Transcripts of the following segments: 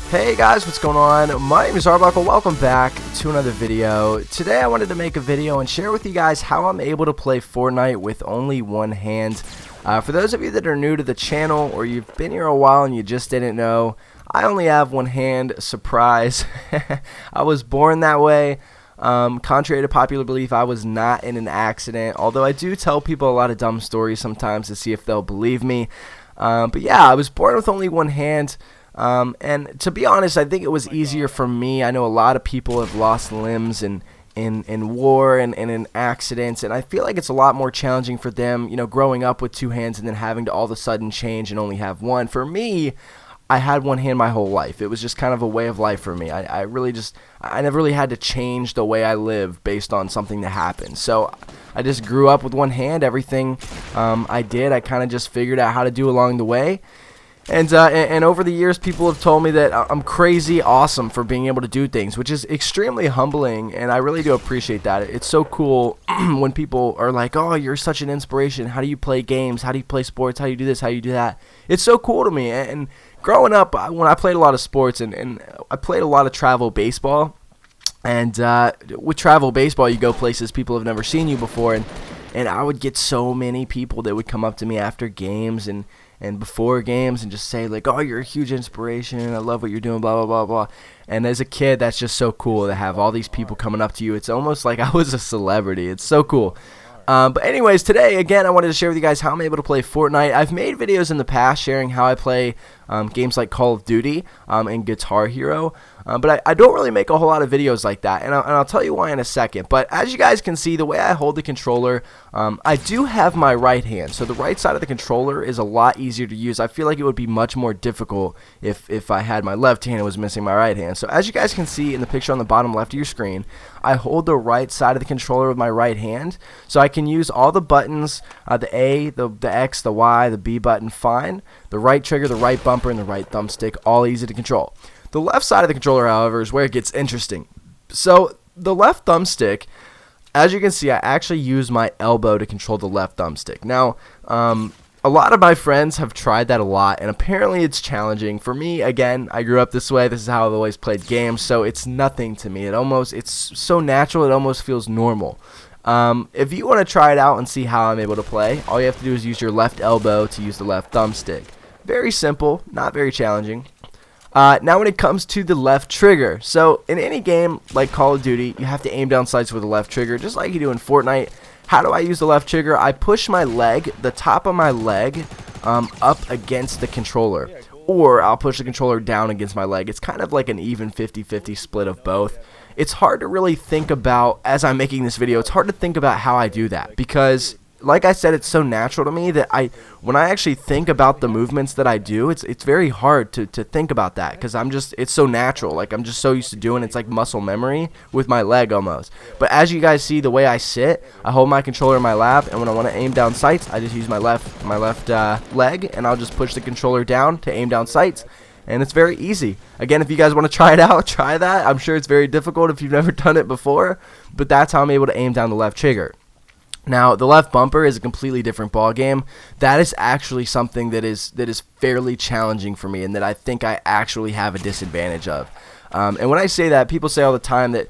Hey guys, what's going on? My name is Arbuckle. Welcome back to another video. Today I wanted to make a video and share with you guys how I'm able to play Fortnite with only one hand. For those of you that are new to the channel or you've been here a while and you just didn't know, I only have one hand. Surprise. I was born that way. Contrary to popular belief, I was not in an accident, although I do tell people a lot of dumb stories sometimes to see if they'll believe me. But yeah, I was born with only one hand. And to be honest, I think it was easier for me. I know a lot of people have lost limbs in war and in accidents, and I feel like it's a lot more challenging for them, you know, growing up with two hands and then having to all of a sudden change and only have one. For me, I had one hand my whole life. It was just kind of a way of life for me. I never really had to change the way I live based on something that happened. So I just grew up with one hand. Everything I did, I kind of just figured out how to do along the way. And over the years, people have told me that I'm crazy awesome for being able to do things, which is extremely humbling, and I really do appreciate that. It's so cool when people are like, oh, you're such an inspiration. How do you play games? How do you play sports? How do you do this? How do you do that? It's so cool to me. And growing up, when I played a lot of sports, and I played a lot of travel baseball, and with travel baseball, you go places people have never seen you before, and I would get so many people that would come up to me after games and before games and just say like, oh, you're a huge inspiration, I love what you're doing, blah, blah, blah, blah. And as a kid, that's just so cool to have all these people coming up to you. It's almost like I was a celebrity. It's so cool. But anyways, today, again, I wanted to share with you guys how I'm able to play Fortnite. I've made videos in the past sharing how I play games like Call of Duty and Guitar Hero. But I don't really make a whole lot of videos like that, and I'll tell you why in a second. But as you guys can see, the way I hold the controller, I do have my right hand, so the right side of the controller is a lot easier to use. I feel like it would be much more difficult if I had my left hand and was missing my right hand. So as you guys can see in the picture on the bottom left of your screen, I hold the right side of the controller with my right hand, so I can use all the buttons, the A, the X, the Y, the B button, fine. The right trigger, the right bumper, and the right thumbstick, all easy to control. The left side of the controller, however, is where it gets interesting. So the left thumbstick, as you can see, I actually use my elbow to control the left thumbstick. Now, a lot of my friends have tried that a lot, and apparently it's challenging. For me, again, I grew up this way. This is how I've always played games, so it's nothing to me. It's so natural, it almost feels normal. If you want to try it out and see how I'm able to play, all you have to do is use your left elbow to use the left thumbstick. Very simple, not very challenging. Now when it comes to the left trigger, so in any game like Call of Duty, you have to aim down sights with the left trigger, just like you do in Fortnite. How do I use the left trigger? I push my leg, the top of my leg, up against the controller, or I'll push the controller down against my leg. It's kind of like an even 50-50 split of both. It's hard to really think about, as I'm making this video, it's hard to think about how I do that, because like I said, it's so natural to me that when I actually think about the movements that I do, it's very hard to think about that, because it's so natural. Like, I'm just so used to doing it. It's like muscle memory with my leg almost. But as you guys see, the way I sit, I hold my controller in my lap, and when I want to aim down sights, I just use my left leg, and I'll just push the controller down to aim down sights. And it's very easy. Again, if you guys want to try it out, try that. I'm sure it's very difficult if you've never done it before, but that's how I'm able to aim down the left trigger. Now, the left bumper is a completely different ball game. That is actually something that is fairly challenging for me, and that I think I actually have a disadvantage of. And when I say that, people say all the time that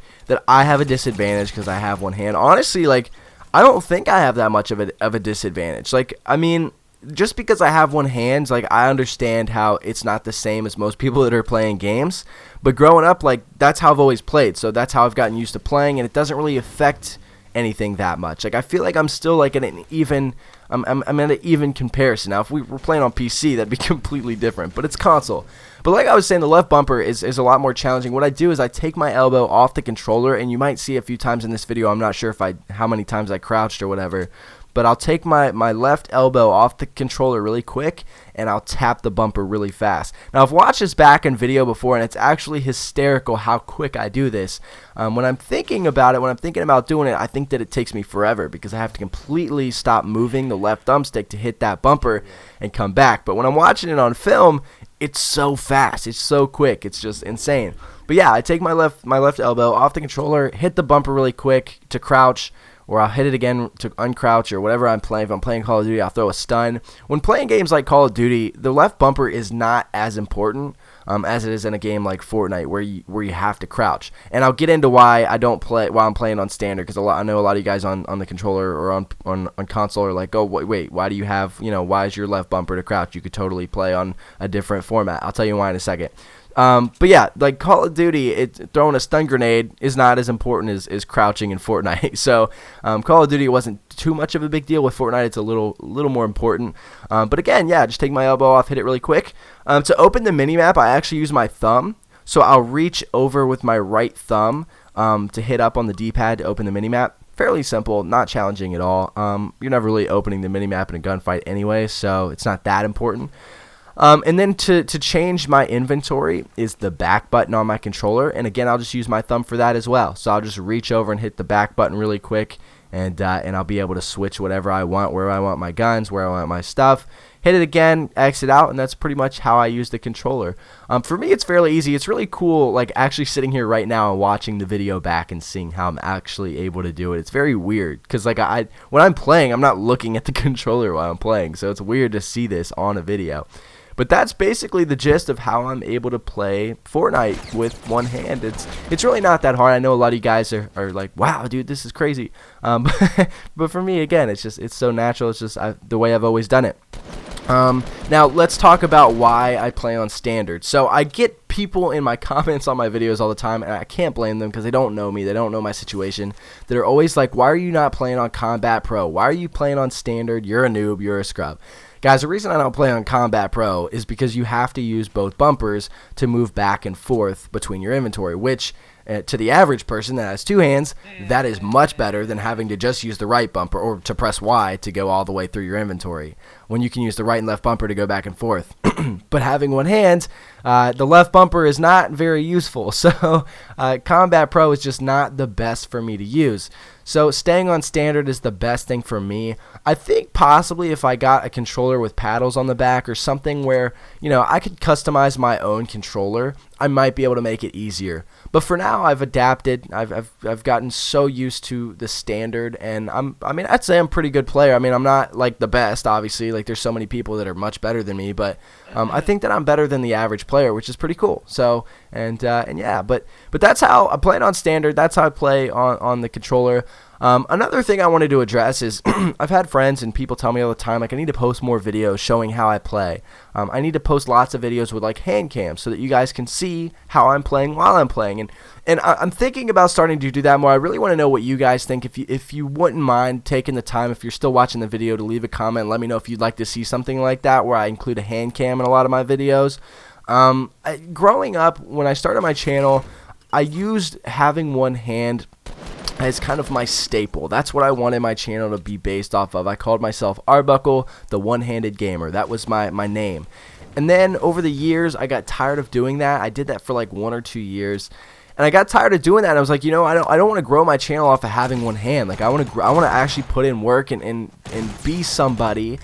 I have a disadvantage because I have one hand. Honestly, like, I don't think I have that much of a disadvantage. Like, I mean, just because I have one hand, like, I understand how it's not the same as most people that are playing games. But growing up, like, that's how I've always played. So that's how I've gotten used to playing, and it doesn't really affect anything that much. Like, I feel like I'm still like at an even I'm at an even comparison. Now if we were playing on PC, that'd be completely different, but it's console. But like I was saying, the left bumper is a lot more challenging. What I do is I take my elbow off the controller, and you might see a few times in this video, I'm not sure how many times I crouched or whatever, but I'll take my left elbow off the controller really quick, and I'll tap the bumper really fast. Now, I've watched this back in video before, and it's actually hysterical how quick I do this. When I'm thinking about it, when I'm thinking about doing it, I think that it takes me forever, because I have to completely stop moving the left thumbstick to hit that bumper and come back. But when I'm watching it on film, it's so fast, it's so quick, it's just insane. But yeah, I take my left elbow off the controller, hit the bumper really quick to crouch, or I'll hit it again to uncrouch, or whatever I'm playing. If I'm playing Call of Duty, I'll throw a stun. When playing games like Call of Duty, the left bumper is not as important. as it is in a game like Fortnite where you have to crouch. And I'll get into why I don't play while I'm playing on standard, because I know a lot of you guys on the controller or on console are like, oh wait, why do you have, why is your left bumper to crouch? You could totally play on a different format. I'll tell you why in a second. But yeah, like Call of Duty, throwing a stun grenade is not as important as crouching in Fortnite. So Call of Duty wasn't too much of a big deal. With Fortnite, it's a little more important. But again, yeah, just take my elbow off, hit it really quick. To open the minimap, I actually use my thumb. So I'll reach over with my right thumb to hit up on the D-pad to open the minimap. Fairly simple, not challenging at all. You're never really opening the minimap in a gunfight anyway, so it's not that important. And then to change my inventory is the back button on my controller. And again, I'll just use my thumb for that as well. So I'll just reach over and hit the back button really quick, and I'll be able to switch whatever I want, where I want my guns, where I want my stuff. Hit it again, exit out, and that's pretty much how I use the controller. For me, it's fairly easy. It's really cool, like actually sitting here right now and watching the video back and seeing how I'm actually able to do it. It's very weird because like when I'm playing, I'm not looking at the controller while I'm playing, so it's weird to see this on a video. But that's basically the gist of how I'm able to play Fortnite with one hand. It's really not that hard. I know a lot of you guys are like, wow, dude, this is crazy. But for me, again, it's so natural. It's just the way I've always done it. Now let's talk about why I play on standard. So I get people in my comments on my videos all the time, and I can't blame them because they don't know me, they don't know my situation. They're always like, why are you not playing on Combat Pro? Why are you playing on standard? You're a noob, you're a scrub. Guys, the reason I don't play on Combat Pro is because you have to use both bumpers to move back and forth between your inventory, which to the average person that has two hands, that is much better than having to just use the right bumper or to press Y to go all the way through your inventory, when you can use the right and left bumper to go back and forth. But having one hand, the left bumper is not very useful, so Combat Pro is just not the best for me to use. So staying on standard is the best thing for me. I think possibly if I got a controller with paddles on the back or something where, I could customize my own controller, I might be able to make it easier. But for now, I've adapted. I've gotten so used to the standard, and I'd say I'm a pretty good player. I'm not like the best, obviously. Like there's so many people that are much better than me, but I think that I'm better than the average player, which is pretty cool. So and yeah, but that's how I play on standard. That's how I play on the controller. Another thing I wanted to address is I've had friends and people tell me all the time, like, I need to post more videos showing how I play. I need to post lots of videos with like hand cams so that you guys can see how I'm playing while I'm playing. And I'm thinking about starting to do that more. I really want to know what you guys think. If you wouldn't mind taking the time, if you're still watching the video, to leave a comment. Let me know if you'd like to see something like that where I include a hand cam in a lot of my videos. Growing up, when I started my channel, I used having one hand as kind of my staple. That's what I wanted my channel to be based off of. I called myself Arbuckle, the one-handed gamer. That was my name. And then over the years, I got tired of doing that. I did that for like 1 or 2 years. And I got tired of doing that. And I was like, I don't want to grow my channel off of having one hand. Like I want to actually put in work and be somebody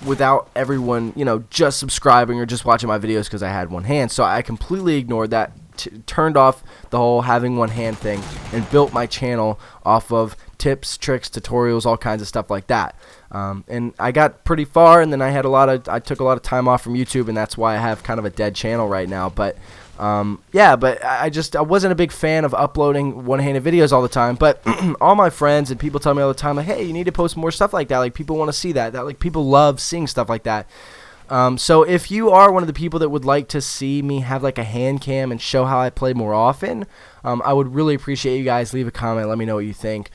without everyone, just subscribing or just watching my videos because I had one hand. So I completely ignored that. Turned off the whole having one hand thing and built my channel off of tips, tricks, tutorials, all kinds of stuff like that. And I got pretty far, and then I took a lot of time off from YouTube, and that's why I have kind of a dead channel right now. But yeah, but I wasn't a big fan of uploading one-handed videos all the time. But all my friends and people tell me all the time, like, hey, you need to post more stuff like that. Like people want to see that. Like people love seeing stuff like that. So if you are one of the people that would like to see me have like a hand cam and show how I play more often, I would really appreciate you guys. Leave a comment, let me know what you think.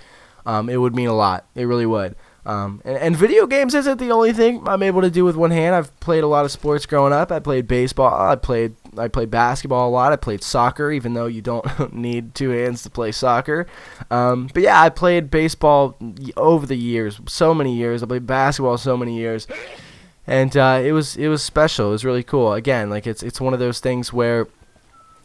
It would mean a lot. It really would. And video games isn't the only thing I'm able to do with one hand. I've played a lot of sports growing up. I played baseball. I played basketball a lot. I played soccer, even though you don't need two hands to play soccer. But yeah, I played baseball over the years, so many years. I played basketball so many years. And it was special. It was really cool. Again, like it's one of those things where,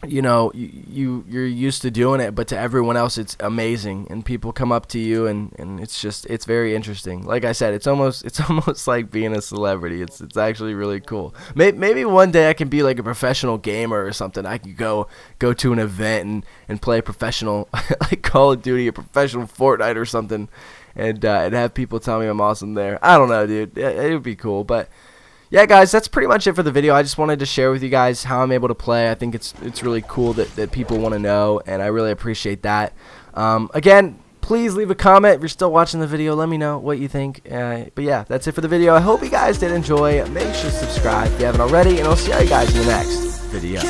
you're used to doing it, but to everyone else it's amazing, and people come up to you and it's very interesting. Like I said, it's almost like being a celebrity. It's actually really cool. Maybe one day I can be like a professional gamer or something. I could go to an event and play professional like Call of Duty or professional Fortnite or something. And have people tell me I'm awesome there. I don't know, dude. It would be cool. But yeah, guys, that's pretty much it for the video. I just wanted to share with you guys how I'm able to play. I think it's really cool that people want to know, and I really appreciate that. Again, please leave a comment if you're still watching the video. Let me know what you think. But yeah, that's it for the video. I hope you guys did enjoy. Make sure to subscribe if you haven't already, and I'll see you guys in the next video.